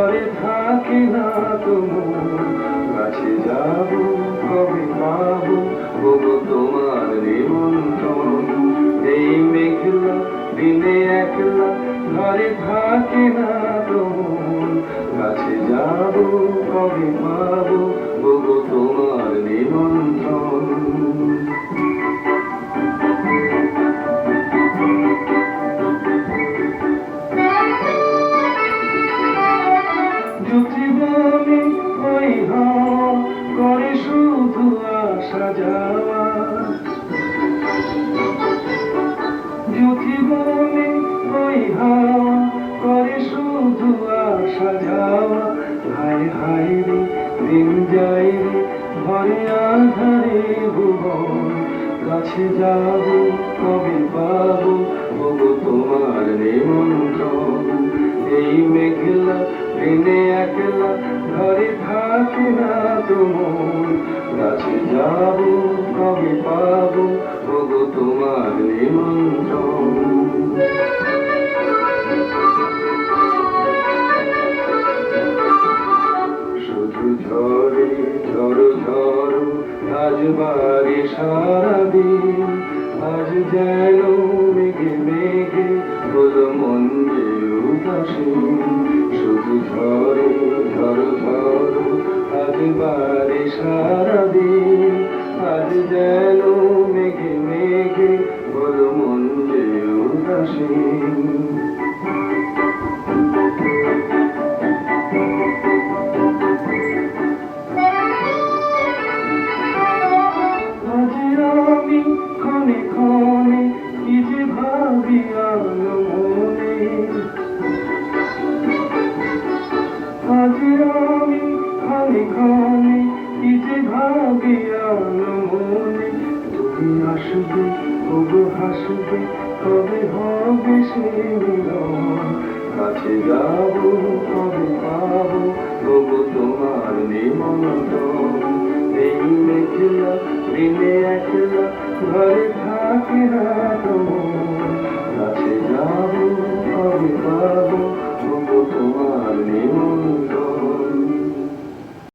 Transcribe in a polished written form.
ঘরে থাকে না তোমার কাছে যাব কবে পাবো ওগো তোমার নিমন্ত্রণ এই মেঘলা দিনে একলা ঘরে থাকে না তোমার কাছে যাব কবে পাবো ওগো তোমার নিমন্ত্রণ জীবনে ওই হাওয়া করে শুধু আসা যাওয়া জীবনে ওই হাওয়া করে শুধু আসা যাওয়া হায় হায় রে দিন যায় রে ঘরে আধারে ভুবন কাছে যাব কবে পাবো ওগো তোমার নিমন্ত্রণ এই মেঘলা দিনে একলা ঘরে থাকে না তোমার কাছে যাব কবে পাবো ওগো তোমার নিমন্ত্রণ শুধু ঝরে ঝড়ো ঝড়ো আজ বাড়ি সারাদিন আজ যেন মেঘে মেঘে হলো মন যে উদাসীন শুধু ঝরে ঝড়ো ঝড়ো আজ বাড়ি সারাদিন আজ যেন মেঘে মেঘে হলো মন যে উদাসীন ক্ষণে ক্ষণে কি যে ভাবি আলো মনে আজ আমি ক্ষণে ক্ষণে কি যে ভাবি আলো মনে তুমি আসবে ওগো হাসবে কবে হবে সে মিলন কাছে যাব কবে পাবো ওগো তোমার নিমন্ত্রণ এই মেঘলা দিনে একলা ঘরে থাকে না তোমার কাছে যাব কবে পাবো ওগো তোমার নিমন্ত্রণ